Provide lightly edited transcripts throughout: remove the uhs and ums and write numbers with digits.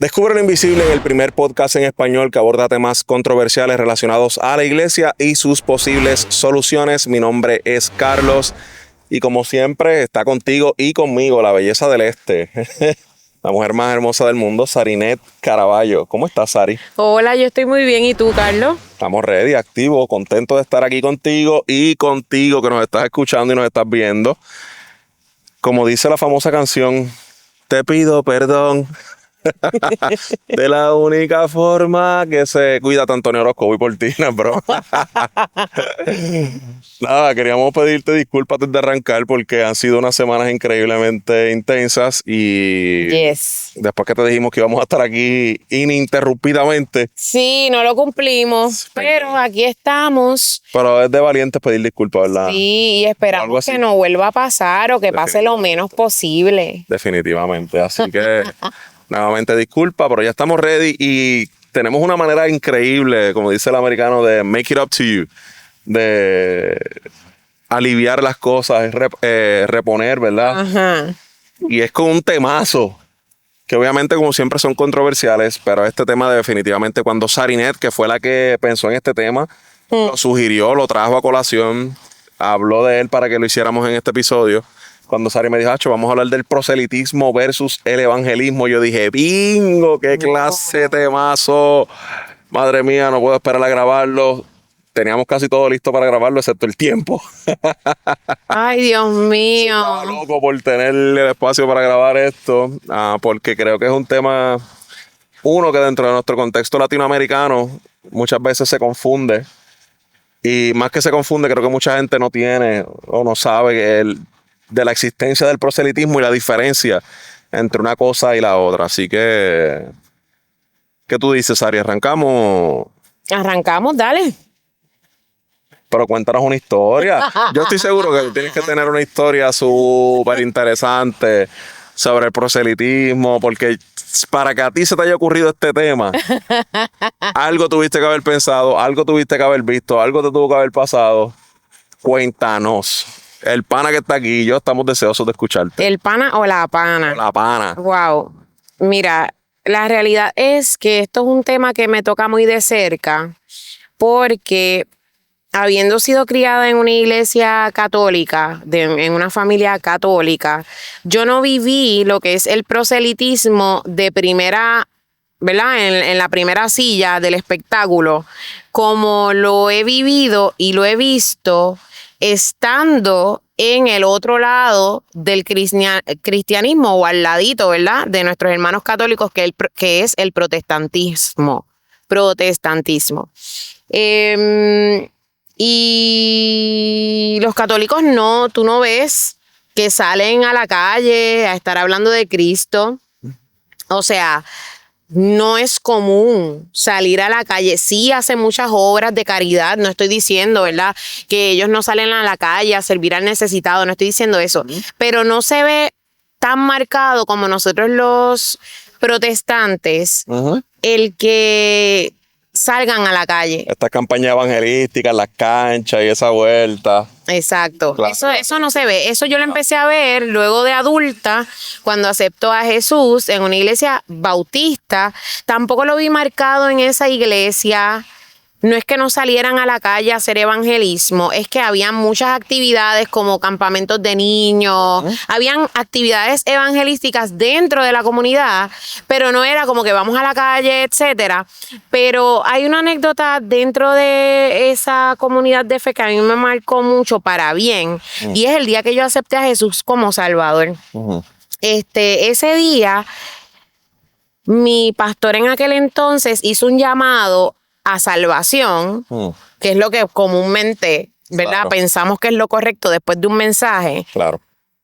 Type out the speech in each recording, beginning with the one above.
Descubre lo invisible en el primer podcast en español que aborda temas controversiales relacionados a la iglesia y sus posibles soluciones. Mi nombre es Carlos y como siempre está contigo y conmigo la belleza del este, la mujer más hermosa del mundo, Sarinet Caraballo. ¿Cómo estás, Sari? Hola, yo estoy muy bien. ¿Y tú, Carlos? Estamos ready, activos, contentos de estar aquí contigo y contigo que nos estás escuchando y nos estás viendo. Como dice la famosa canción, te pido perdón. De la única forma que se cuida tanto Antonio Orozco, voy por ti, no, bro. Nada, queríamos pedirte disculpas antes de arrancar porque han sido unas semanas increíblemente intensas y después que te dijimos que íbamos a estar aquí ininterrumpidamente. Sí, no lo cumplimos, pero aquí estamos. Pero es de valientes pedir disculpas, ¿verdad? Sí, y esperamos que no vuelva a pasar o que pase lo menos posible. Definitivamente, así que nuevamente disculpa, pero ya estamos ready y tenemos una manera increíble, como dice el americano, de make it up to you, de aliviar las cosas, reponer, ¿verdad? Ajá. Y es con un temazo, que obviamente como siempre son controversiales, pero este tema definitivamente cuando Sarinet, que fue la que pensó en este tema, lo sugirió, lo trajo a colación, habló de él para que lo hiciéramos en este episodio. Cuando Sari me dijo, vamos a hablar del proselitismo versus el evangelismo, yo dije, bingo, qué clase de temazo. Madre mía, no puedo esperar a grabarlo. Teníamos casi todo listo para grabarlo, excepto el tiempo. Ay, Dios mío. Estaba loco por tener el espacio para grabar esto, porque creo que es un tema, uno, que dentro de nuestro contexto latinoamericano muchas veces se confunde. Y más que se confunde, creo que mucha gente no tiene o no sabe de la existencia del proselitismo y la diferencia entre una cosa y la otra. Así que, ¿qué tú dices, Sari? ¿Arrancamos? Arrancamos, dale. Pero cuéntanos una historia. Yo estoy seguro que tienes que tener una historia súper interesante sobre el proselitismo, porque para que a ti se te haya ocurrido este tema, algo tuviste que haber pensado, algo tuviste que haber visto, algo te tuvo que haber pasado. Cuéntanos. El pana que está aquí y yo estamos deseosos de escucharte. ¿El pana o la pana? La pana. Wow. Mira, la realidad es que esto es un tema que me toca muy de cerca porque habiendo sido criada en una iglesia católica, en una familia católica, yo no viví lo que es el proselitismo de primera, ¿verdad? En la primera silla del espectáculo, como lo he vivido y lo he visto estando en el otro lado del cristianismo o al ladito, ¿verdad? De nuestros hermanos católicos, que es el protestantismo. Y los católicos tú no ves que salen a la calle a estar hablando de Cristo. O sea, no es común salir a la calle. Sí hacen muchas obras de caridad, no estoy diciendo, ¿verdad?, que ellos no salen a la calle a servir al necesitado, no estoy diciendo eso, pero no se ve tan marcado como nosotros los protestantes, el que salgan a la calle. Estas campañas evangelísticas, las canchas y esa vuelta. Exacto. Claro. Eso no se ve. Eso yo lo empecé a ver luego de adulta, cuando aceptó a Jesús en una iglesia bautista. Tampoco lo vi marcado en esa iglesia. No es que no salieran a la calle a hacer evangelismo, es que habían muchas actividades como campamentos de niños, habían actividades evangelísticas dentro de la comunidad, pero no era como que vamos a la calle, etcétera. Pero hay una anécdota dentro de esa comunidad de fe que a mí me marcó mucho para bien, y es el día que yo acepté a Jesús como Salvador. Ese día, mi pastor en aquel entonces hizo un llamado a salvación, que es lo que comúnmente, ¿verdad?, pensamos que es lo correcto después de un mensaje. Claro.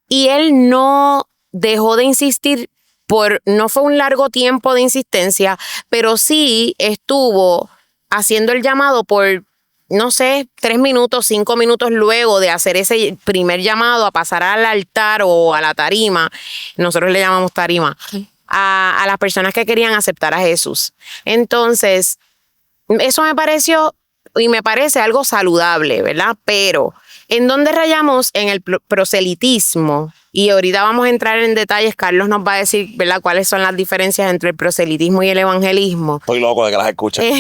Y él no dejó de insistir no fue un largo tiempo de insistencia, pero sí estuvo haciendo el llamado por, no sé, 3 minutos, 5 minutos luego de hacer ese primer llamado a pasar al altar o a la tarima. Nosotros le llamamos tarima. A las personas que querían aceptar a Jesús. Entonces, eso me pareció y me parece algo saludable, ¿verdad? Pero ¿En dónde rayamos? En el proselitismo. Y ahorita vamos a entrar en detalles. Carlos nos va a decir, ¿verdad?, cuáles son las diferencias entre el proselitismo y el evangelismo. Estoy loco de que las escuchen.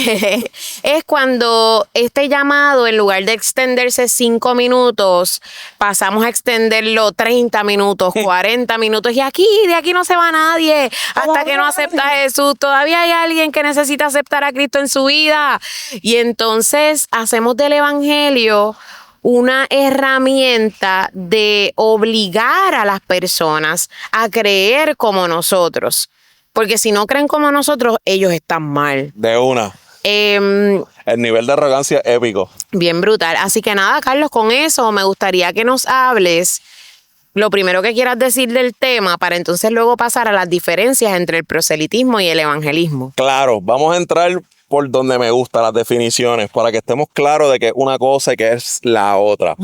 Es cuando este llamado, en lugar de extenderse 5 minutos, pasamos a extenderlo 30 minutos, 40 minutos. Y de aquí no se va nadie hasta que no acepta a Jesús. Todavía hay alguien que necesita aceptar a Cristo en su vida. Y entonces hacemos del evangelio una herramienta de obligar a las personas a creer como nosotros. Porque si no creen como nosotros, ellos están mal. De una. El nivel de arrogancia es épico. Bien brutal. Así que nada, Carlos, con eso me gustaría que nos hables lo primero que quieras decir del tema para entonces luego pasar a las diferencias entre el proselitismo y el evangelismo. Claro, vamos a entrar por donde me gustan las definiciones, para que estemos claros de que es una cosa y que es la otra.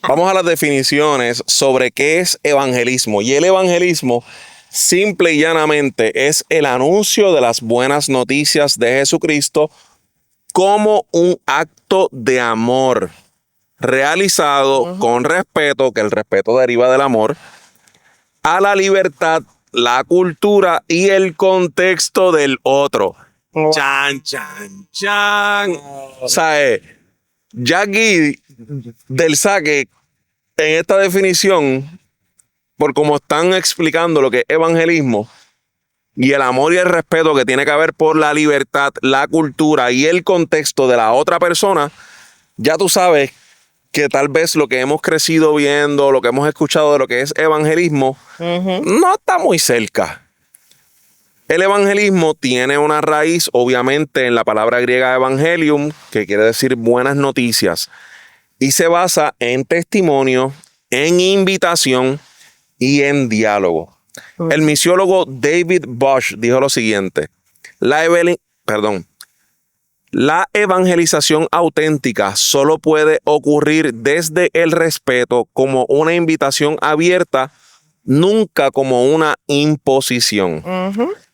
Vamos a las definiciones sobre qué es evangelismo. Y el evangelismo, simple y llanamente, es el anuncio de las buenas noticias de Jesucristo como un acto de amor realizado con respeto, que el respeto deriva del amor, a la libertad, la cultura y el contexto del otro. Chan, chan, chan. O sea, ya aquí del saque, en esta definición, por como están explicando lo que es evangelismo y el amor y el respeto que tiene que haber por la libertad, la cultura y el contexto de la otra persona, ya tú sabes que tal vez lo que hemos crecido viendo, lo que hemos escuchado de lo que es evangelismo, no está muy cerca. El evangelismo tiene una raíz, obviamente, en la palabra griega evangelium, que quiere decir buenas noticias, y se basa en testimonio, en invitación y en diálogo. El misiólogo David Bosch dijo lo siguiente: la evangelización auténtica solo puede ocurrir desde el respeto, como una invitación abierta, nunca como una imposición.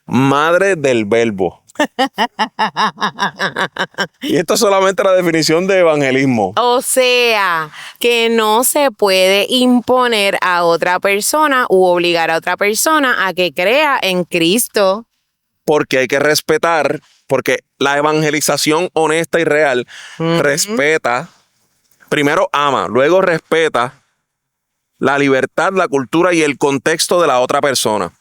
Madre del verbo. Y esto es solamente la definición de evangelismo. O sea, que no se puede imponer a otra persona u obligar a otra persona a que crea en Cristo. Porque hay que respetar, porque la evangelización honesta y real respeta, primero ama, luego respeta la libertad, la cultura y el contexto de la otra persona.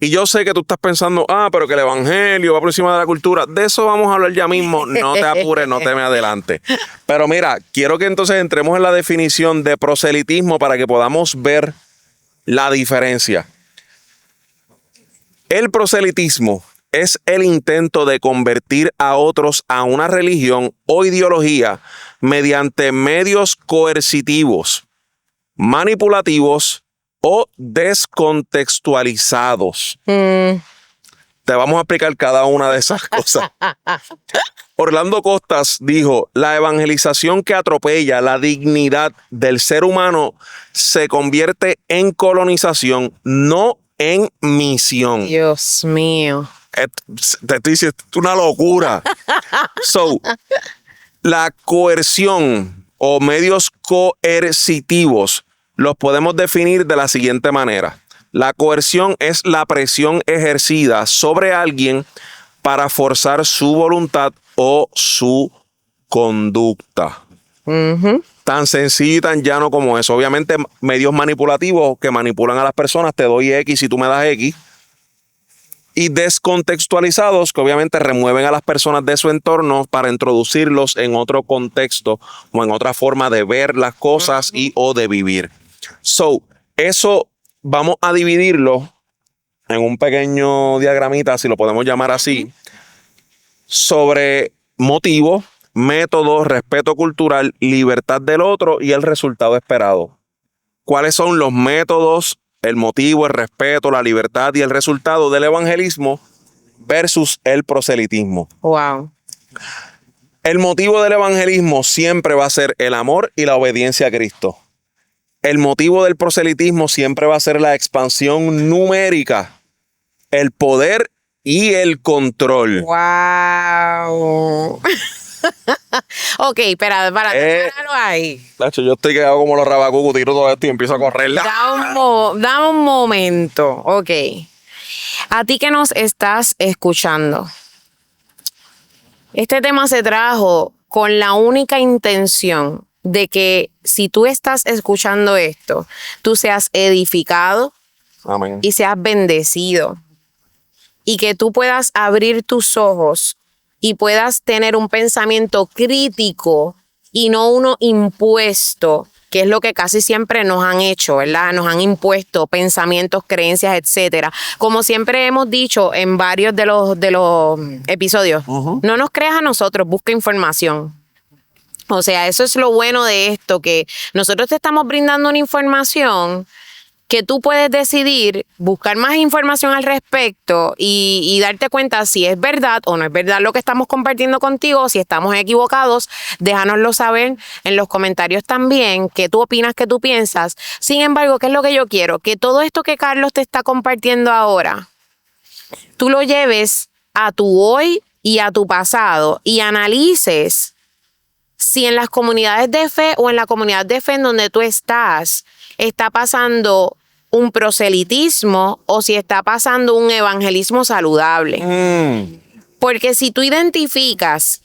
Y yo sé que tú estás pensando, pero que el evangelio va por encima de la cultura. De eso vamos a hablar ya mismo. No te apures, no te me adelante. Pero mira, quiero que entonces entremos en la definición de proselitismo para que podamos ver la diferencia. El proselitismo es el intento de convertir a otros a una religión o ideología mediante medios coercitivos, manipulativos o descontextualizados. Te vamos a explicar cada una de esas cosas. Orlando Costas dijo: la evangelización que atropella la dignidad del ser humano se convierte en colonización, no en misión. Dios mío. Te estoy diciendo, es una locura. La coerción o medios coercitivos los podemos definir de la siguiente manera. La coerción es la presión ejercida sobre alguien para forzar su voluntad o su conducta. Tan sencillo y tan llano como eso. Obviamente, medios manipulativos que manipulan a las personas, te doy X y tú me das X. Y descontextualizados, que obviamente remueven a las personas de su entorno para introducirlos en otro contexto o en otra forma de ver las cosas y o de vivir. Eso vamos a dividirlo en un pequeño diagramita, si lo podemos llamar así, sobre motivo, método, respeto cultural, libertad del otro y el resultado esperado. ¿Cuáles son los métodos, el motivo, el respeto, la libertad y el resultado del evangelismo versus el proselitismo? Wow. El motivo del evangelismo siempre va a ser el amor y la obediencia a Cristo. El motivo del proselitismo siempre va a ser la expansión numérica, el poder y el control. Wow. Ok, para déjalo ahí. Nacho, yo estoy quedado como los rabacucos, tiro todo esto y empiezo a correr. Dame un momento. Ok. A ti que nos estás escuchando, este tema se trajo con la única intención de que si tú estás escuchando esto, tú seas edificado Amén. y seas bendecido. Y que tú puedas abrir tus ojos y puedas tener un pensamiento crítico y no uno impuesto, que es lo que casi siempre nos han hecho, ¿verdad? Nos han impuesto pensamientos, creencias, etcétera. Como siempre hemos dicho en varios de los episodios, no nos creas a nosotros, busca información. O sea, eso es lo bueno de esto, que nosotros te estamos brindando una información que tú puedes decidir buscar más información al respecto y darte cuenta si es verdad o no es verdad lo que estamos compartiendo contigo, si estamos equivocados, déjanoslo saber en los comentarios también, qué tú opinas, qué tú piensas. Sin embargo, ¿qué es lo que yo quiero? Que todo esto que Carlos te está compartiendo ahora, tú lo lleves a tu hoy y a tu pasado y analices si en las comunidades de fe o en la comunidad de fe en donde tú estás, está pasando un proselitismo o si está pasando un evangelismo saludable. Porque si tú identificas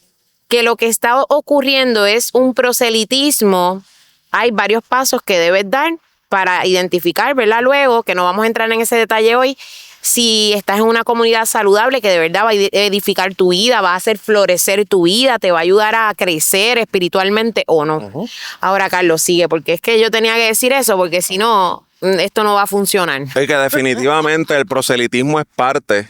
que lo que está ocurriendo es un proselitismo, hay varios pasos que debes dar para identificar, ¿verdad? Luego, que no vamos a entrar en ese detalle hoy, si estás en una comunidad saludable que de verdad va a edificar tu vida, va a hacer florecer tu vida, te va a ayudar a crecer espiritualmente o no. Ahora, Carlos, sigue, porque es que yo tenía que decir eso, porque si no, esto no va a funcionar. Es que definitivamente el proselitismo es parte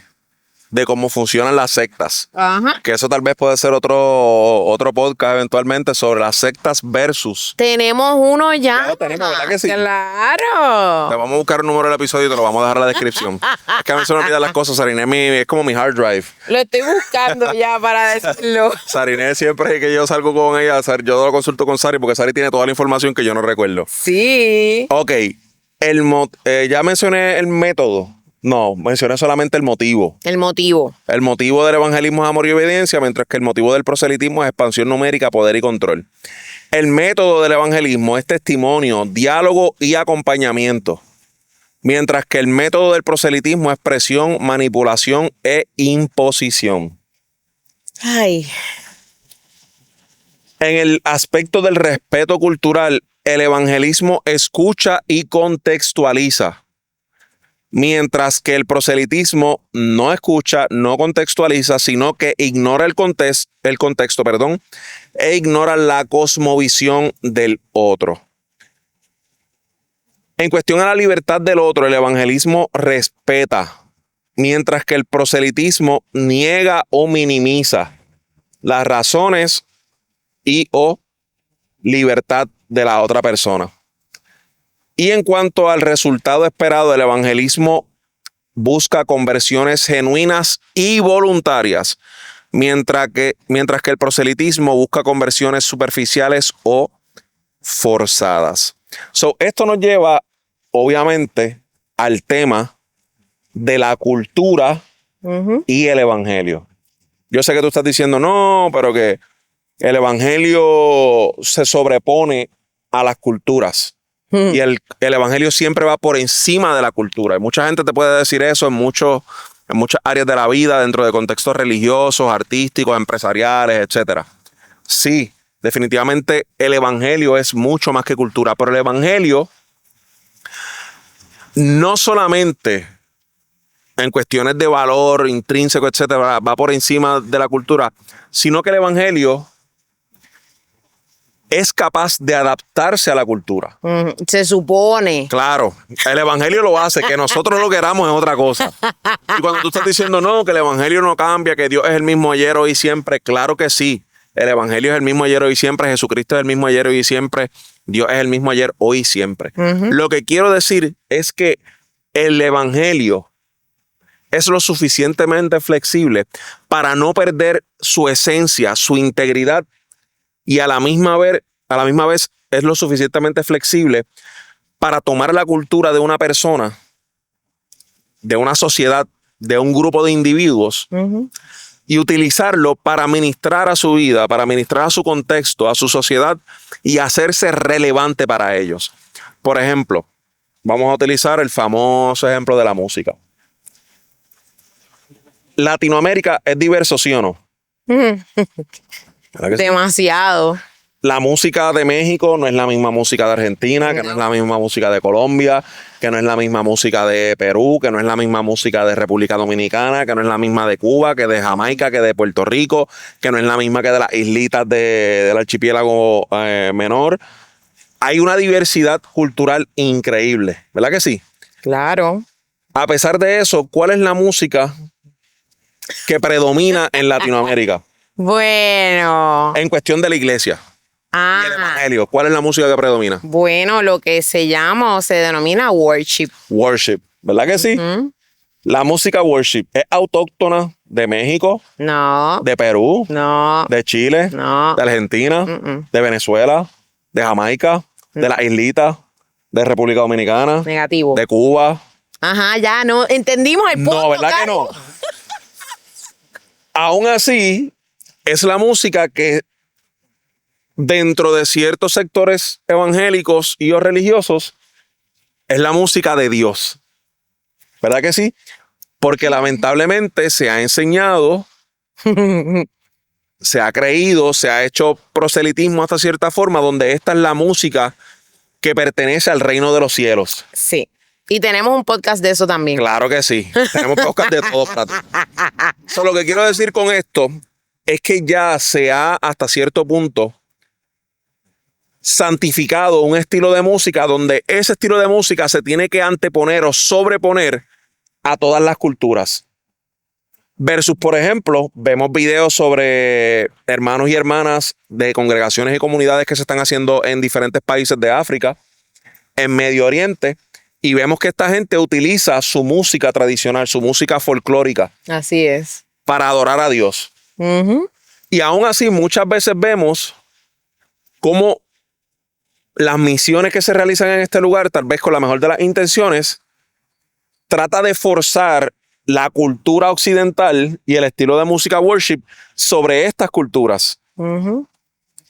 de cómo funcionan las sectas. Ajá. Que eso tal vez puede ser otro podcast eventualmente sobre las sectas versus. Tenemos uno ya. Ya lo tenemos, ¿verdad que sí? Claro. Te vamos a buscar un número del episodio y te lo vamos a dejar en la descripción. Es que a mí se me olvidan las cosas, Sariné es como mi hard drive. Lo estoy buscando ya para decirlo. Sariné siempre que yo salgo con ella, yo lo consulto con Sari porque Sari tiene toda la información que yo no recuerdo. Sí. Ok, ya mencioné el método. No, mencioné solamente el motivo. El motivo. El motivo del evangelismo es amor y obediencia, mientras que el motivo del proselitismo es expansión numérica, poder y control. El método del evangelismo es testimonio, diálogo y acompañamiento, mientras que el método del proselitismo es presión, manipulación e imposición. Ay. En el aspecto del respeto cultural, el evangelismo escucha y contextualiza, mientras que el proselitismo no escucha, no contextualiza, sino que ignora el contexto, e ignora la cosmovisión del otro. En cuestión a la libertad del otro, el evangelismo respeta, mientras que el proselitismo niega o minimiza las razones y o libertad de la otra persona. Y en cuanto al resultado esperado, el evangelismo busca conversiones genuinas y voluntarias, mientras que el proselitismo busca conversiones superficiales o forzadas. Esto nos lleva, obviamente, al tema de la cultura y el evangelio. Yo sé que tú estás diciendo, no, pero que el evangelio se sobrepone a las culturas. Y el evangelio siempre va por encima de la cultura. Y mucha gente te puede decir eso en muchas áreas de la vida, dentro de contextos religiosos, artísticos, empresariales, etc. Sí, definitivamente el evangelio es mucho más que cultura, pero el evangelio no solamente en cuestiones de valor intrínseco, etc., va por encima de la cultura, sino que el evangelio es capaz de adaptarse a la cultura. Se supone. Claro, el evangelio lo hace, que nosotros lo queramos es otra cosa. Y cuando tú estás diciendo no, que el evangelio no cambia, que Dios es el mismo ayer, hoy y siempre, claro que sí. El evangelio es el mismo ayer, hoy y siempre, Jesucristo es el mismo ayer, hoy y siempre, Dios es el mismo ayer, hoy y siempre. Lo que quiero decir es que el evangelio es lo suficientemente flexible para no perder su esencia, su integridad, y a la misma vez es lo suficientemente flexible para tomar la cultura de una persona, de una sociedad, de un grupo de individuos y utilizarlo para ministrar a su vida, para ministrar a su contexto, a su sociedad y hacerse relevante para ellos. Por ejemplo, vamos a utilizar el famoso ejemplo de la música. Latinoamérica es diverso, ¿sí o no? ¿Verdad que sí? Demasiado. La música de México no es la misma música de Argentina, que no es la misma música de Colombia, que no es la misma música de Perú, que no es la misma música de República Dominicana, que no es la misma de Cuba, que de Jamaica, que de Puerto Rico, que no es la misma que de las islitas del archipiélago menor. Hay una diversidad cultural increíble, ¿verdad que sí? Claro. A pesar de eso, ¿cuál es la música que predomina en Latinoamérica? Bueno. En cuestión de la iglesia y el evangelio, ¿cuál es la música que predomina? Bueno, lo que se llama o se denomina worship. Worship, ¿verdad que sí? La música worship es autóctona de México, No. de Perú, No. de Chile, No. de Argentina, de Venezuela, de Jamaica, de las islitas, de República Dominicana, Negativo. de Cuba. Ajá, ya no entendimos el punto. No, ¿verdad que no? Aún así, es la música que dentro de ciertos sectores evangélicos y o religiosos es la música de Dios. ¿Verdad que sí? Porque lamentablemente se ha enseñado, se ha creído, se ha hecho proselitismo hasta cierta forma, donde esta es la música que pertenece al reino de los cielos. Sí. Y tenemos un podcast de eso también. Claro que sí. Tenemos podcast de todo para ti. So, lo que quiero decir con esto es que ya se ha hasta cierto punto santificado un estilo de música donde ese estilo de música se tiene que anteponer o sobreponer a todas las culturas. Versus, por ejemplo, vemos videos sobre hermanos y hermanas de congregaciones y comunidades que se están haciendo en diferentes países de África, en Medio Oriente, y vemos que esta gente utiliza su música tradicional, su música folclórica, Así es. para adorar a Dios. Y aún así, muchas veces vemos cómo las misiones que se realizan en este lugar, tal vez con la mejor de las intenciones, trata de forzar la cultura occidental y el estilo de música worship sobre estas culturas.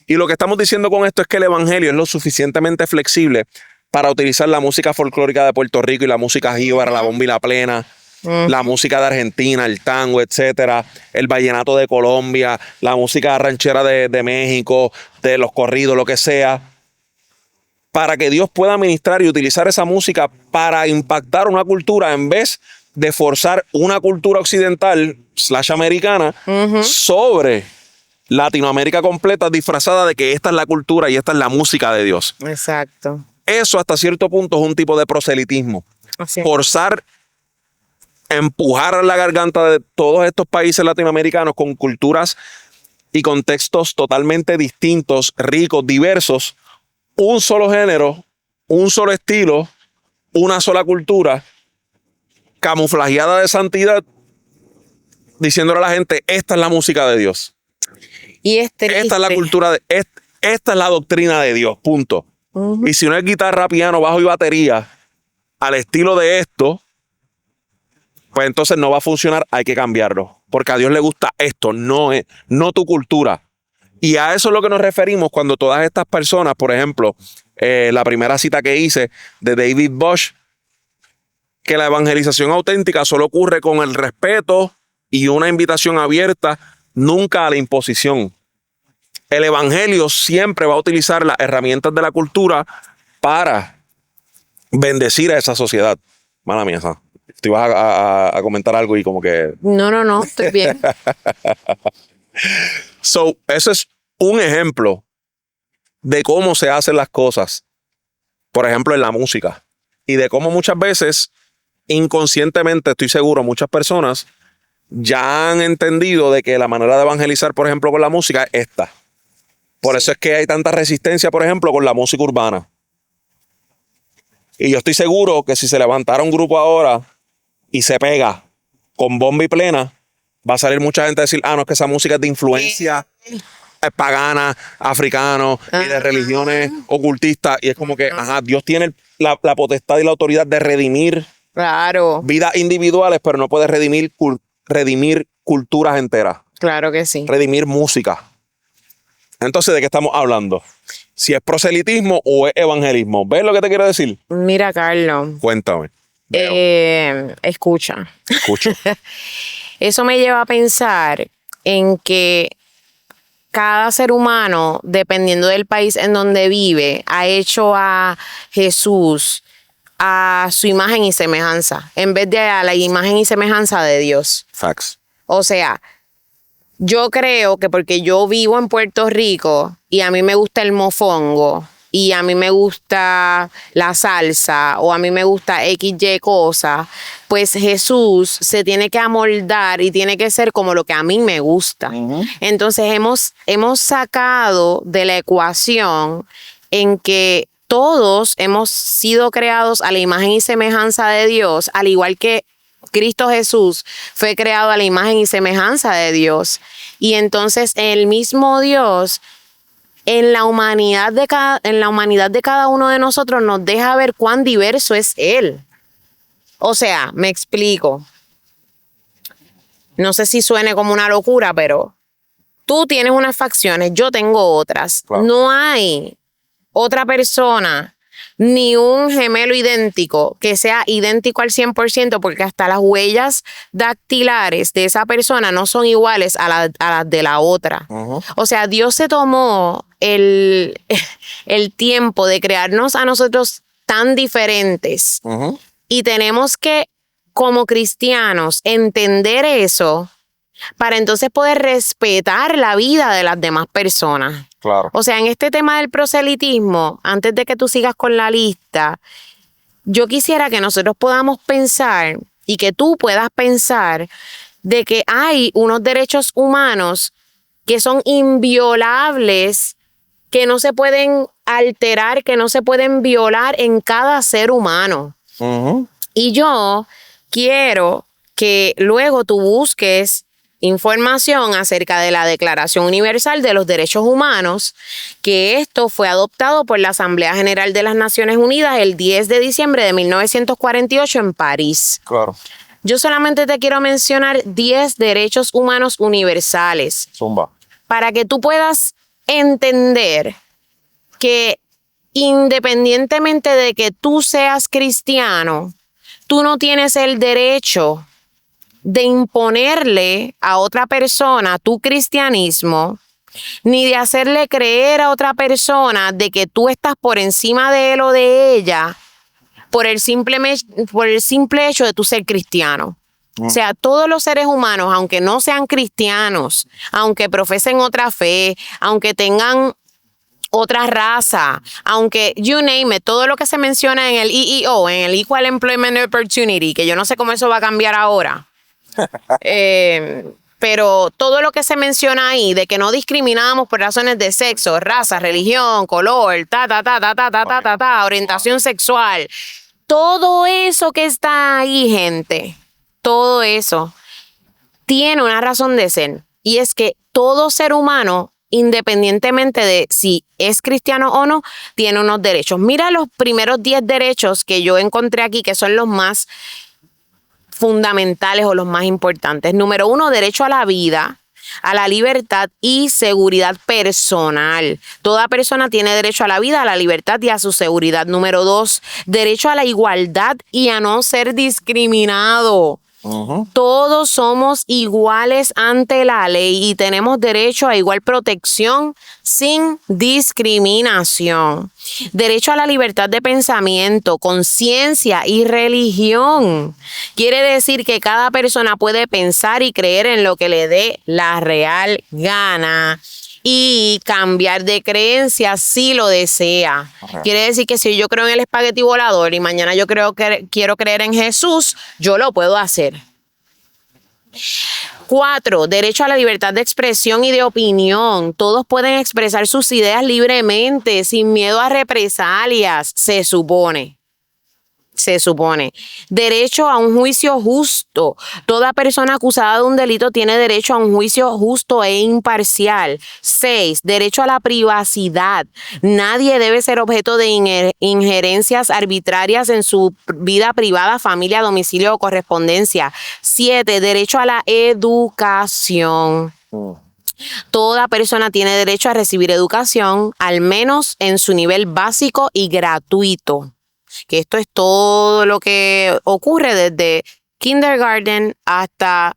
Y lo que estamos diciendo con esto es que el evangelio es lo suficientemente flexible para utilizar la música folclórica de Puerto Rico y la música jíbara, la bomba y la plena, la música de Argentina, el tango, etcétera, el vallenato de Colombia, la música ranchera de México, de los corridos, lo que sea, para que Dios pueda ministrar y utilizar esa música para impactar una cultura en vez de forzar una cultura occidental / americana sobre Latinoamérica completa, disfrazada de que esta es la cultura y esta es la música de Dios. Exacto. Eso hasta cierto punto es un tipo de proselitismo. Así es. Forzar, empujar la garganta de todos estos países latinoamericanos con culturas y contextos totalmente distintos, ricos, diversos, un solo género, un solo estilo, una sola cultura, camuflajeada de santidad, diciéndole a la gente, esta es la música de Dios. Y es triste. Esta es la cultura, esta es la doctrina de Dios, punto. Y si no es guitarra, piano, bajo y batería, al estilo de esto, pues entonces no va a funcionar, hay que cambiarlo. Porque a Dios le gusta esto, no tu cultura. Y a eso es lo que nos referimos cuando todas estas personas, por ejemplo, la primera cita que hice de David Bosch, que la evangelización auténtica solo ocurre con el respeto y una invitación abierta, nunca a la imposición. El evangelio siempre va a utilizar las herramientas de la cultura para bendecir a esa sociedad. Mala mía, esa. Tú ibas a comentar algo y como que... No, estoy bien. So, ese es un ejemplo de cómo se hacen las cosas, por ejemplo, en la música. Y de cómo muchas veces, inconscientemente, estoy seguro, muchas personas ya han entendido de que la manera de evangelizar, por ejemplo, con la música es esta. Por eso es que hay tanta resistencia, por ejemplo, con la música urbana. Y yo estoy seguro que si se levantara un grupo ahora y se pega con bomba y plena, va a salir mucha gente a decir, no, es que esa música es de influencia pagana, africano y de religiones ocultistas. Y es como que, Dios tiene la potestad y la autoridad de redimir Claro. vidas individuales, pero no puede redimir culturas enteras. Claro que sí. redimir música. Entonces, ¿de qué estamos hablando? Si es proselitismo o es evangelismo. ¿Ves lo que te quiero decir? Mira, Carlos. Cuéntame. Escucha. Escucho. Eso me lleva a pensar en que cada ser humano, dependiendo del país en donde vive, ha hecho a Jesús a su imagen y semejanza, en vez de a la imagen y semejanza de Dios. Facts. O sea, yo creo que porque yo vivo en Puerto Rico y a mí me gusta el mofongo y a mí me gusta la salsa o a mí me gusta XY cosa, pues Jesús se tiene que amoldar y tiene que ser como lo que a mí me gusta. Entonces hemos sacado de la ecuación en que todos hemos sido creados a la imagen y semejanza de Dios, al igual que Cristo Jesús fue creado a la imagen y semejanza de Dios. Y entonces el mismo Dios en la humanidad de cada uno de nosotros nos deja ver cuán diverso es Él. O sea, me explico. No sé si suene como una locura, pero tú tienes unas facciones, yo tengo otras. Claro. No hay otra persona ni un gemelo idéntico que sea idéntico al 100%, porque hasta las huellas dactilares de esa persona no son iguales a las de la otra. O sea, Dios se tomó el tiempo de crearnos a nosotros tan diferentes y tenemos que, como cristianos, entender eso para entonces poder respetar la vida de las demás personas. Claro. O sea, en este tema del proselitismo, antes de que tú sigas con la lista, yo quisiera que nosotros podamos pensar y que tú puedas pensar de que hay unos derechos humanos que son inviolables, que no se pueden alterar, que no se pueden violar en cada ser humano. Y yo quiero que luego tú busques información acerca de la Declaración Universal de los Derechos Humanos, que esto fue adoptado por la Asamblea General de las Naciones Unidas el 10 de diciembre de 1948 en París. Claro. Yo solamente te quiero mencionar 10 derechos humanos universales. Zumba. Para que tú puedas entender que independientemente de que tú seas cristiano, tú no tienes el derecho de imponerle a otra persona tu cristianismo, ni de hacerle creer a otra persona de que tú estás por encima de él o de ella por el simple hecho de tú ser cristiano. O sea, todos los seres humanos, aunque no sean cristianos, aunque profesen otra fe, aunque tengan otra raza, aunque you name it, todo lo que se menciona en el EEO, en el Equal Employment Opportunity, que yo no sé cómo eso va a cambiar ahora. Pero todo lo que se menciona ahí de que no discriminamos por razones de sexo, raza, religión, color, orientación sexual, todo eso que está ahí, gente, todo eso tiene una razón de ser, y es que todo ser humano, independientemente de si es cristiano o no, tiene unos derechos. Mira los primeros 10 derechos que yo encontré aquí, que son los más fundamentales o los más importantes. Número 1, derecho a la vida, a la libertad y seguridad personal. Toda persona tiene derecho a la vida, a la libertad y a su seguridad. Número 2, derecho a la igualdad y a no ser discriminado. Todos somos iguales ante la ley y tenemos derecho a igual protección sin discriminación. Derecho a la libertad de pensamiento, conciencia y religión. Quiere decir que cada persona puede pensar y creer en lo que le dé la real gana y cambiar de creencia si lo desea. Quiere decir que si yo creo en el espagueti volador y mañana yo quiero creer en Jesús, yo lo puedo hacer. 4, derecho a la libertad de expresión y de opinión. Todos pueden expresar sus ideas libremente, sin miedo a represalias, se supone. Derecho a un juicio justo. Toda persona acusada de un delito tiene derecho a un juicio justo e imparcial. 6, derecho a la privacidad. Nadie debe ser objeto de injerencias arbitrarias en su vida privada, familia, domicilio o correspondencia. 7, derecho a la educación. Toda persona tiene derecho a recibir educación, al menos en su nivel básico y gratuito. Que esto es todo lo que ocurre desde kindergarten hasta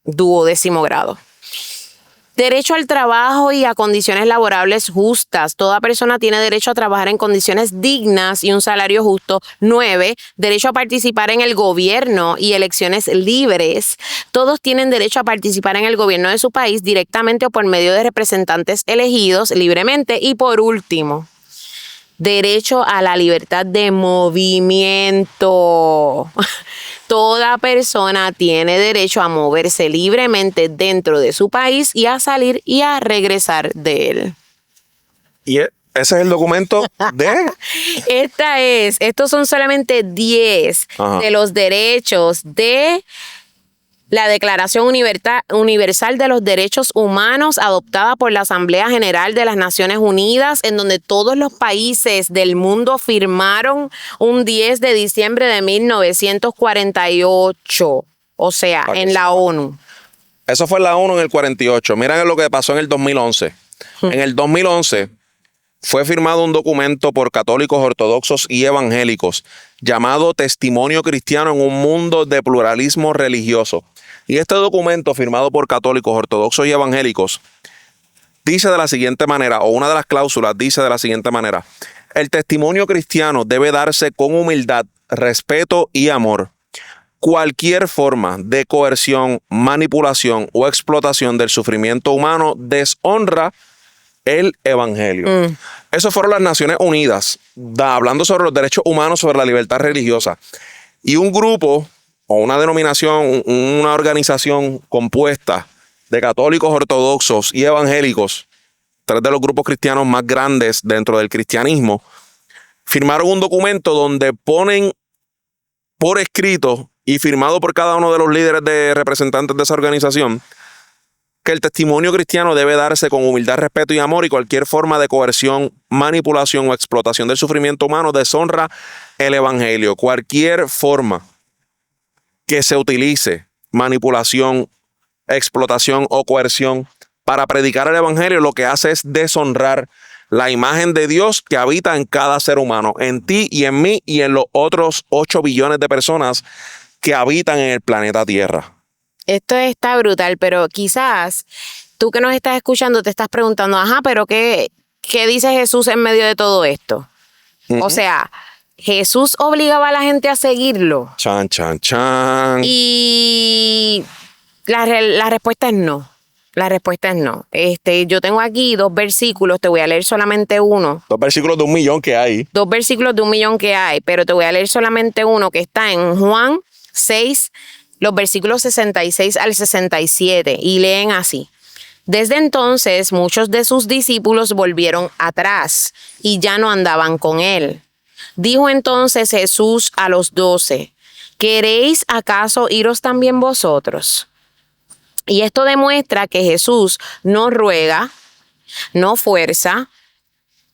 12º grado. Derecho al trabajo y a condiciones laborables justas. Toda persona tiene derecho a trabajar en condiciones dignas y un salario justo. 9. Derecho a participar en el gobierno y elecciones libres. Todos tienen derecho a participar en el gobierno de su país directamente o por medio de representantes elegidos libremente. Y por último, derecho a la libertad de movimiento. Toda persona tiene derecho a moverse libremente dentro de su país y a salir y a regresar de él. Y ese es el documento de... Estos son solamente 10 de los derechos de la Declaración Universal de los Derechos Humanos adoptada por la Asamblea General de las Naciones Unidas, en donde todos los países del mundo firmaron un 10 de diciembre de 1948, o sea, en la ONU. Eso fue en la ONU en el 48. Miren lo que pasó en el 2011. En el 2011 fue firmado un documento por católicos, ortodoxos y evangélicos llamado Testimonio Cristiano en un Mundo de Pluralismo Religioso. Y este documento, firmado por católicos, ortodoxos y evangélicos, dice de la siguiente manera, o una de las cláusulas dice de la siguiente manera: el testimonio cristiano debe darse con humildad, respeto y amor. Cualquier forma de coerción, manipulación o explotación del sufrimiento humano deshonra el evangelio. Eso fueron las Naciones Unidas, hablando sobre los derechos humanos, sobre la libertad religiosa. Y un grupo o una denominación, una organización compuesta de católicos, ortodoxos y evangélicos, 3 de los grupos cristianos más grandes dentro del cristianismo, firmaron un documento donde ponen por escrito y firmado por cada uno de los líderes de representantes de esa organización que el testimonio cristiano debe darse con humildad, respeto y amor, y cualquier forma de coerción, manipulación o explotación del sufrimiento humano deshonra el evangelio. Cualquier forma que se utilice manipulación, explotación o coerción para predicar el evangelio, lo que hace es deshonrar la imagen de Dios que habita en cada ser humano, en ti y en mí y en los otros 8 billones de personas que habitan en el planeta Tierra. Esto está brutal, pero quizás tú que nos estás escuchando te estás preguntando, pero ¿qué dice Jesús en medio de todo esto? O sea, Jesús obligaba a la gente a seguirlo. Chan, chan, chan. Y la respuesta es no. La respuesta es no. Yo tengo aquí 2 versículos, te voy a leer solamente uno. 2 versículos de 1 millón que hay. 2 versículos de 1 millón que hay, pero te voy a leer solamente uno que está en Juan 6, los versículos 66 al 67, y leen así. Desde entonces, muchos de sus discípulos volvieron atrás y ya no andaban con él. Dijo entonces Jesús a los 12, ¿queréis acaso iros también vosotros? Y esto demuestra que Jesús no ruega, no fuerza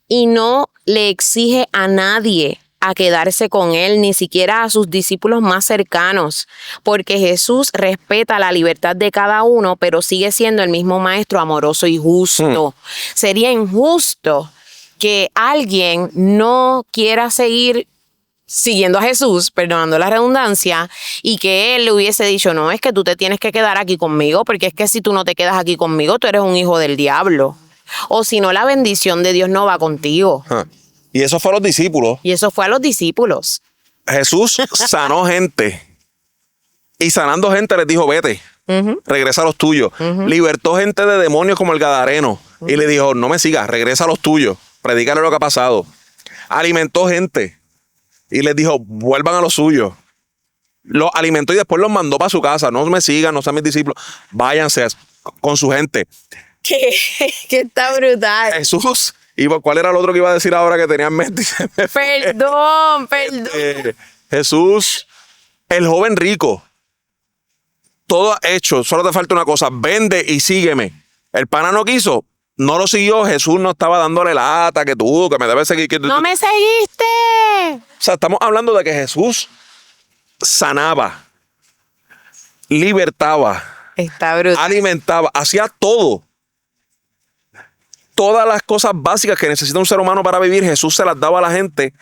y no le exige a nadie a quedarse con él, ni siquiera a sus discípulos más cercanos, porque Jesús respeta la libertad de cada uno, pero sigue siendo el mismo maestro amoroso y justo. Sería injusto que alguien no quiera seguir siguiendo a Jesús, perdonando la redundancia, y que él le hubiese dicho, no, es que tú te tienes que quedar aquí conmigo, porque es que si tú no te quedas aquí conmigo, tú eres un hijo del diablo. O si no, la bendición de Dios no va contigo. Y eso fue a los discípulos. Y eso fue a los discípulos. Jesús sanó gente. Y sanando gente les dijo, vete, regresa a los tuyos. Libertó gente de demonios como el Gadareno. Y le dijo, no me sigas, regresa a los tuyos. Predícale lo que ha pasado. Alimentó gente. Y les dijo, vuelvan a lo suyo. Los alimentó y después los mandó para su casa. No me sigan, no sean mis discípulos. Váyanse con su gente. Que está brutal. Jesús. ¿Y cuál era el otro que iba a decir ahora que tenía en mente? Perdón. Jesús, el joven rico. Todo hecho. Solo te falta una cosa. Vende y sígueme. El pana no quiso. No lo siguió. Jesús no estaba dándole lata que me debes seguir. ¡No me seguiste! O sea, estamos hablando de que Jesús sanaba, libertaba, Está brutal. alimentaba, hacía todo. Todas las cosas básicas que necesita un ser humano para vivir, Jesús se las daba a la gente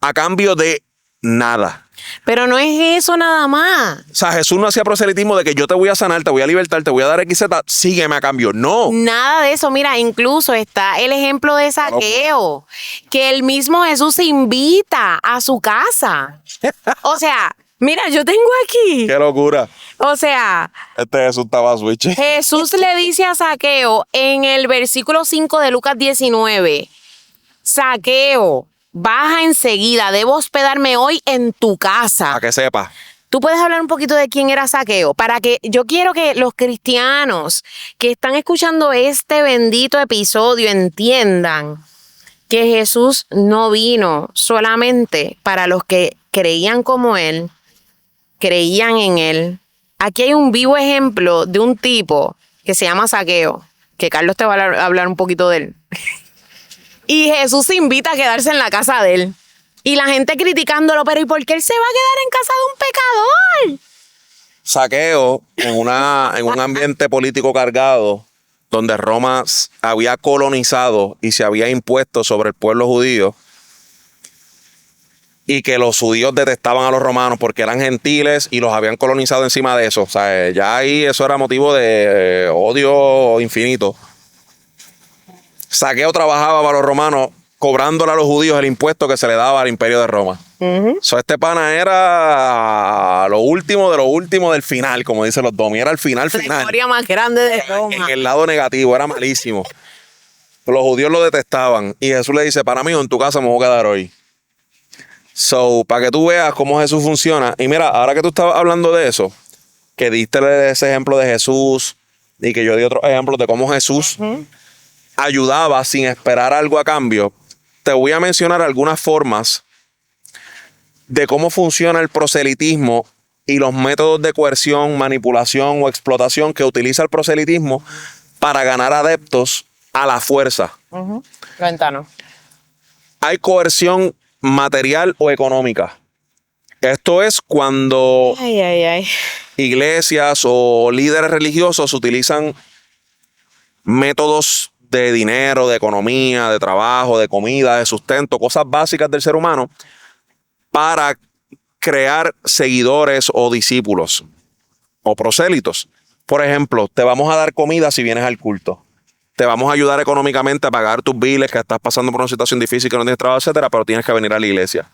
a cambio de nada. Pero no es eso nada más. O sea, Jesús no hacía proselitismo de que yo te voy a sanar, te voy a libertar, te voy a dar XZ, sígueme a cambio. No. Nada de eso. Mira, incluso está el ejemplo de Zaqueo, que el mismo Jesús invita a su casa. O sea, mira, yo tengo aquí. Qué locura. O sea, Este Jesús estaba switch. Jesús le dice a Zaqueo en el versículo 5 de Lucas 19, Zaqueo, baja enseguida, debo hospedarme hoy en tu casa. Para que sepa. Tú puedes hablar un poquito de quién era Zaqueo, para que yo quiero que los cristianos que están escuchando este bendito episodio entiendan que Jesús no vino solamente para los que creían como él, creían en él. Aquí hay un vivo ejemplo de un tipo que se llama Zaqueo, que Carlos te va a hablar un poquito de él. Y Jesús se invita a quedarse en la casa de él. Y la gente criticándolo, pero ¿y por qué él se va a quedar en casa de un pecador? Zaqueo, en un ambiente político cargado, donde Roma había colonizado y se había impuesto sobre el pueblo judío, y que los judíos detestaban a los romanos porque eran gentiles y los habían colonizado encima de eso. O sea, ya ahí eso era motivo de odio infinito. Zaqueo trabajaba para los romanos cobrándole a los judíos el impuesto que se le daba al imperio de Roma. So, este pana era lo último de lo último del final, como dicen los domi. Era el final. La historia más grande de En Roma. el lado negativo, era malísimo. Los judíos lo detestaban. Y Jesús le dice, para mí, en tu casa me voy a quedar hoy. So, para que tú veas cómo Jesús funciona. Y mira, ahora que tú estabas hablando de eso, que diste ese ejemplo de Jesús y que yo di otros ejemplos de cómo Jesús ayudaba sin esperar algo a cambio, te voy a mencionar algunas formas de cómo funciona el proselitismo y los métodos de coerción, manipulación o explotación que utiliza el proselitismo para ganar adeptos a la fuerza. Cuéntanos. Hay coerción material o económica. Esto es cuando iglesias o líderes religiosos utilizan métodos de dinero, de economía, de trabajo, de comida, de sustento, cosas básicas del ser humano para crear seguidores o discípulos o prosélitos. Por ejemplo, te vamos a dar comida si vienes al culto. Te vamos a ayudar económicamente a pagar tus biles, que estás pasando por una situación difícil, que no tienes trabajo, etcétera, pero tienes que venir a la iglesia.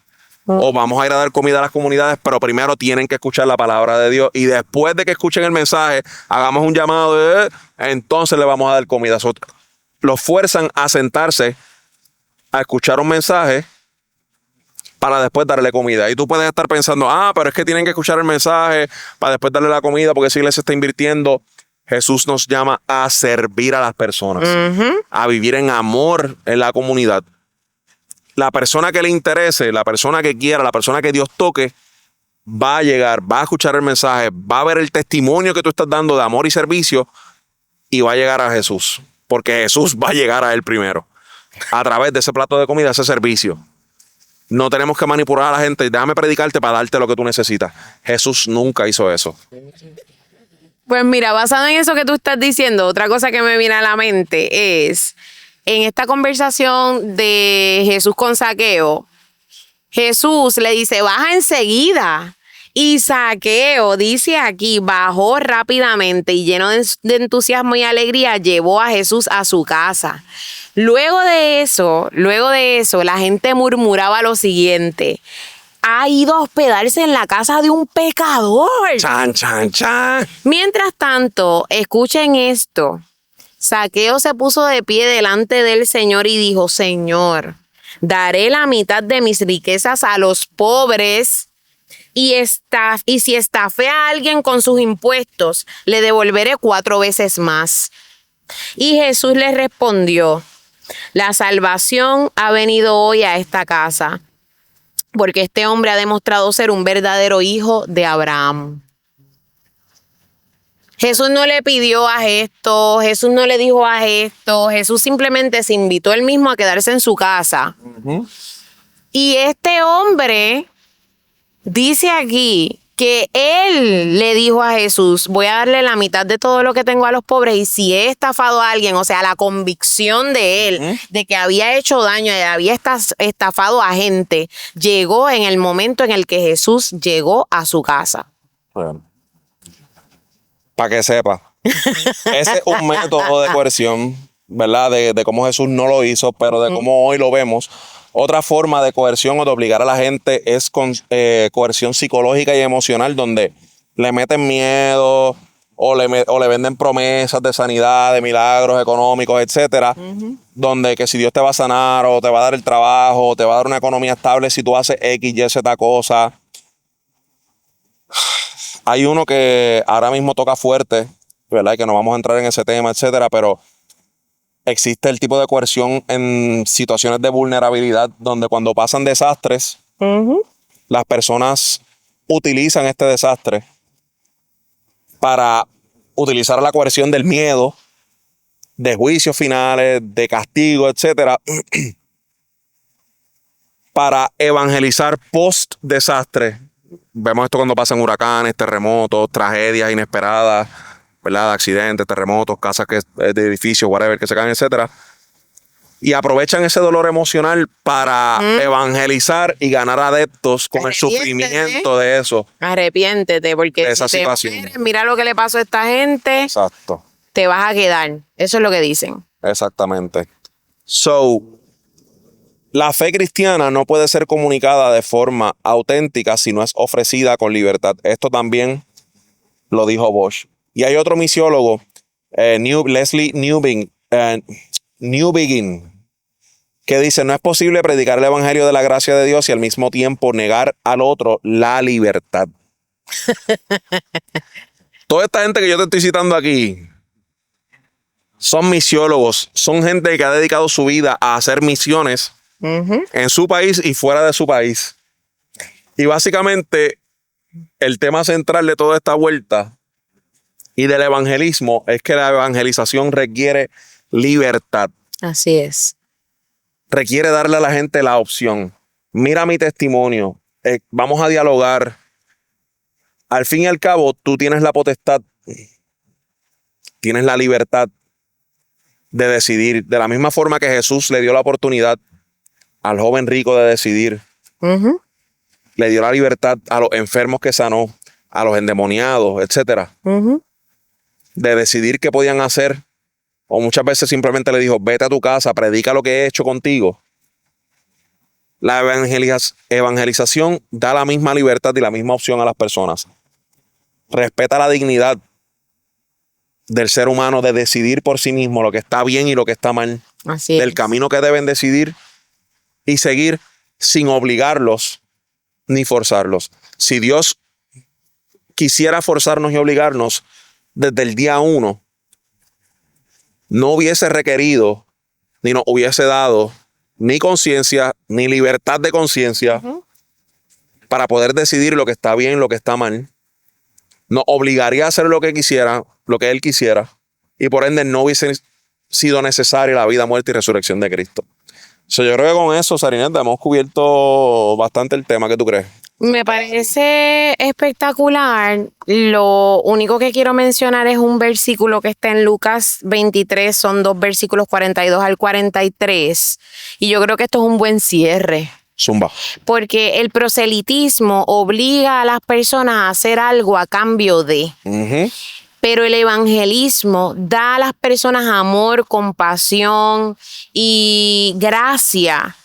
O vamos a ir a dar comida a las comunidades, pero primero tienen que escuchar la palabra de Dios y después de que escuchen el mensaje, hagamos un llamado, entonces le vamos a dar comida. Los fuerzan a sentarse a escuchar un mensaje para después darle comida. Y tú puedes estar pensando, pero es que tienen que escuchar el mensaje para después darle la comida porque esa iglesia está invirtiendo. Jesús nos llama a servir a las personas, a vivir en amor en la comunidad. La persona que le interese, la persona que quiera, la persona que Dios toque, va a llegar, va a escuchar el mensaje, va a ver el testimonio que tú estás dando de amor y servicio y va a llegar a Jesús. Porque Jesús va a llegar a él primero, a través de ese plato de comida, ese servicio. No tenemos que manipular a la gente. Déjame predicarte para darte lo que tú necesitas. Jesús nunca hizo eso. Pues mira, basado en eso que tú estás diciendo, otra cosa que me viene a la mente es, en esta conversación de Jesús con Zaqueo, Jesús le dice, baja enseguida. Y Zaqueo, dice aquí, bajó rápidamente y lleno de entusiasmo y alegría, llevó a Jesús a su casa. Luego de eso, la gente murmuraba lo siguiente: ha ido a hospedarse en la casa de un pecador. Chan, chan, chan. Mientras tanto, escuchen esto. Zaqueo se puso de pie delante del Señor y dijo, Señor, daré la mitad de mis riquezas a los pobres y si estafé a alguien con sus impuestos, le devolveré 4 veces más. Y Jesús le respondió, la salvación ha venido hoy a esta casa, porque este hombre ha demostrado ser un verdadero hijo de Abraham. Jesús no le pidió a esto, Jesús no le dijo a esto, Jesús simplemente se invitó él mismo a quedarse en su casa. Y este hombre dice aquí que él le dijo a Jesús, voy a darle la mitad de todo lo que tengo a los pobres, y si he estafado a alguien, o sea, la convicción de él de que había hecho daño, había estafado a gente, llegó en el momento en el que Jesús llegó a su casa. Bueno, para que sepa, ese es un método de coerción, ¿verdad? De cómo Jesús no lo hizo, pero de cómo hoy lo vemos. Otra forma de coerción o de obligar a la gente es con coerción psicológica y emocional, donde le meten miedo o le venden promesas de sanidad, de milagros económicos, etcétera, donde que si Dios te va a sanar o te va a dar el trabajo o te va a dar una economía estable si tú haces X, Y, Z cosa. Hay uno que ahora mismo toca fuerte, ¿verdad? Y que no vamos a entrar en ese tema, etcétera, pero existe el tipo de coerción en situaciones de vulnerabilidad donde cuando pasan desastres, las personas utilizan este desastre para utilizar la coerción del miedo, de juicios finales, de castigo, etcétera, para evangelizar post-desastre. Vemos esto cuando pasan huracanes, terremotos, tragedias inesperadas, ¿verdad? Accidentes, terremotos, casas de edificios, whatever, que se caen, etcétera. Y aprovechan ese dolor emocional para evangelizar y ganar adeptos con el sufrimiento de eso. Arrepiéntete, porque de esa si te situación. mueres, mira lo que le pasó a esta gente, Exacto. te vas a quedar. Eso es lo que dicen. Exactamente. So, la fe cristiana no puede ser comunicada de forma auténtica si no es ofrecida con libertad. Esto también lo dijo Bosch. Y hay otro misiólogo, Leslie Newbigin, que dice, no es posible predicar el evangelio de la gracia de Dios y al mismo tiempo negar al otro la libertad. Toda esta gente que yo te estoy citando aquí son misiólogos, son gente que ha dedicado su vida a hacer misiones en su país y fuera de su país. Y básicamente el tema central de toda esta vuelta y del evangelismo es que la evangelización requiere libertad. Así es. Requiere darle a la gente la opción. Mira mi testimonio. Vamos a dialogar. Al fin y al cabo, tú tienes la potestad, tienes la libertad de decidir. De la misma forma que Jesús le dio la oportunidad al joven rico de decidir. Le dio la libertad a los enfermos que sanó, a los endemoniados, etcétera. De decidir qué podían hacer. O muchas veces simplemente le dijo, vete a tu casa, predica lo que he hecho contigo. La evangelización da la misma libertad y la misma opción a las personas. Respeta la dignidad del ser humano de decidir por sí mismo lo que está bien y lo que está mal. Así del es. camino que deben decidir y seguir sin obligarlos ni forzarlos. Si Dios quisiera forzarnos y obligarnos desde el día 1, no hubiese requerido ni nos hubiese dado ni conciencia ni libertad de conciencia para poder decidir lo que está bien, lo que está mal. Nos obligaría a hacer lo que quisiera, lo que Él quisiera, y por ende no hubiese sido necesaria la vida, muerte y resurrección de Cristo. So, yo creo que con eso, Sarineta, hemos cubierto bastante el tema. ¿Qué tú crees? Me parece espectacular. Lo único que quiero mencionar es un versículo que está en Lucas 23, son 2 versículos 42 al 43. Y yo creo que esto es un buen cierre. Zumba. Porque el proselitismo obliga a las personas a hacer algo a cambio de. Pero el evangelismo da a las personas amor, compasión y gracia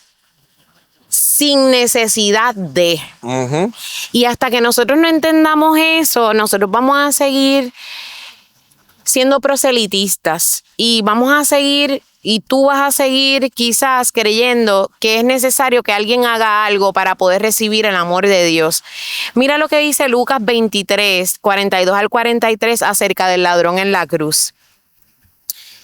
sin necesidad de. Y hasta que nosotros no entendamos eso, nosotros vamos a seguir siendo proselitistas y vamos a seguir, y tú vas a seguir quizás creyendo que es necesario que alguien haga algo para poder recibir el amor de Dios. Mira lo que dice Lucas 23, 42 al 43 acerca del ladrón en la cruz.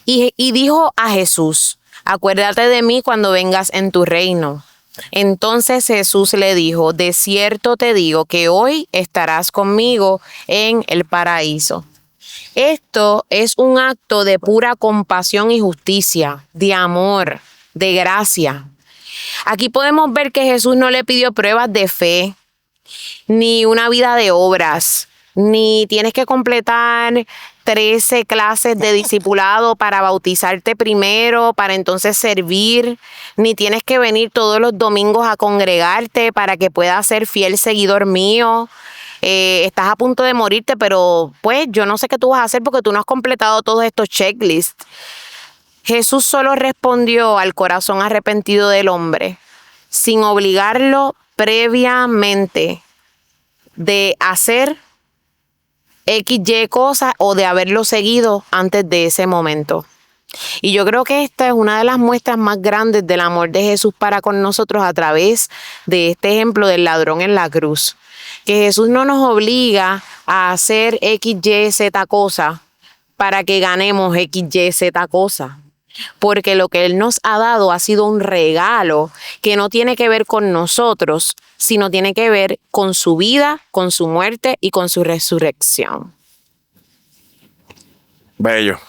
Y dijo a Jesús, acuérdate de mí cuando vengas en tu reino. Entonces Jesús le dijo, de cierto te digo que hoy estarás conmigo en el paraíso. Esto es un acto de pura compasión y justicia, de amor, de gracia. Aquí podemos ver que Jesús no le pidió pruebas de fe ni una vida de obras, ni tienes que completar 13 clases de discipulado para bautizarte primero, para entonces servir, ni tienes que venir todos los domingos a congregarte para que puedas ser fiel seguidor mío. Estás a punto de morirte, pero pues yo no sé qué tú vas a hacer porque tú no has completado todos estos checklists. Jesús solo respondió al corazón arrepentido del hombre, sin obligarlo previamente de hacer XY cosas o de haberlo seguido antes de ese momento. Y yo creo que esta es una de las muestras más grandes del amor de Jesús para con nosotros a través de este ejemplo del ladrón en la cruz. Que Jesús no nos obliga a hacer XY, Z cosa para que ganemos XY, Z cosa. Porque lo que Él nos ha dado ha sido un regalo que no tiene que ver con nosotros, sino tiene que ver con su vida, con su muerte y con su resurrección. Bello.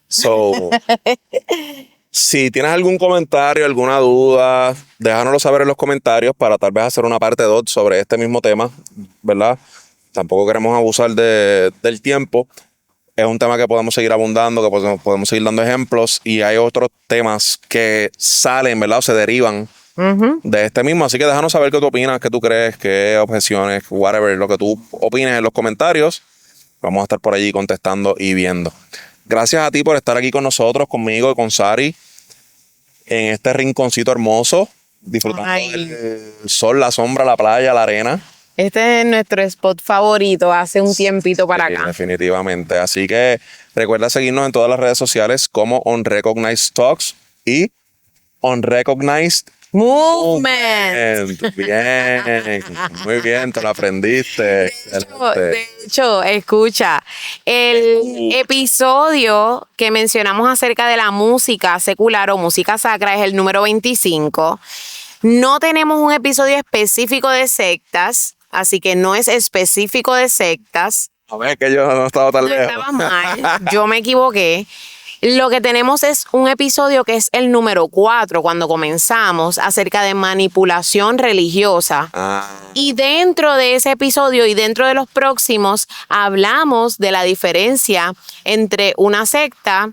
So, si tienes algún comentario, alguna duda, déjanoslo saber en los comentarios para tal vez hacer una parte 2 sobre este mismo tema, ¿verdad? Tampoco queremos abusar del tiempo. Es un tema que podemos seguir abundando, que podemos seguir dando ejemplos, y hay otros temas que salen, ¿verdad? O se derivan de este mismo. Así que déjanos saber qué tú opinas, qué tú crees, qué objeciones, whatever, lo que tú opines en los comentarios. Vamos a estar por allí contestando y viendo. Gracias a ti por estar aquí con nosotros, conmigo y con Sari, en este rinconcito hermoso, disfrutando del sol, la sombra, la playa, la arena. Este es nuestro spot favorito hace un tiempito para acá. Definitivamente. Así que recuerda seguirnos en todas las redes sociales como Unrecognized Talks y Unrecognized Movement. Bien, muy bien, te lo aprendiste. De hecho, escucha, el episodio que mencionamos acerca de la música secular o música sacra es el número 25. No tenemos un episodio específico de sectas, así que no es específico de sectas. A ver, que yo no estaba tan lejos. Estaba mal, yo me equivoqué. Lo que tenemos es un episodio que es el número 4, cuando comenzamos, acerca de manipulación religiosa. Y dentro de ese episodio y dentro de los próximos, hablamos de la diferencia entre una secta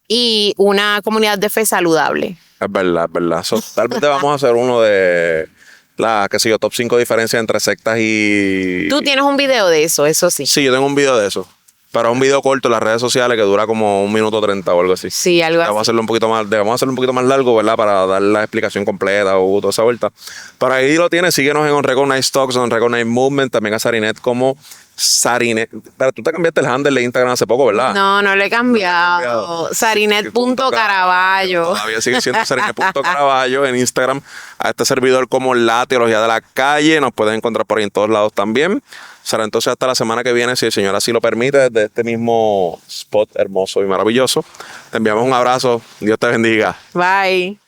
y una comunidad de fe saludable. Es verdad, es verdad. Tal vez te vamos a hacer uno de top 5 diferencias entre sectas y... Tú tienes un video de eso sí. Sí, yo tengo un video de eso. Pero es un video corto en las redes sociales que dura como 1 minuto 30 o algo así. Sí, algo así. Vamos a hacerlo un poquito más largo, ¿verdad? Para dar la explicación completa o toda esa vuelta. Pero ahí lo tienes. Síguenos en Unrecognized Talks, Unrecognized Movement. También a Sarinet como Sarinet. Pero tú te cambiaste el handle de Instagram hace poco, ¿verdad? No lo he cambiado. Sarinet.caraballo. Todavía sigue siendo Sarinet.caraballo en Instagram. A este servidor como La Teología de la Calle. Nos pueden encontrar por ahí en todos lados también. Será entonces hasta la semana que viene, si el Señor así lo permite, desde este mismo spot hermoso y maravilloso. Te enviamos un abrazo. Dios te bendiga. Bye.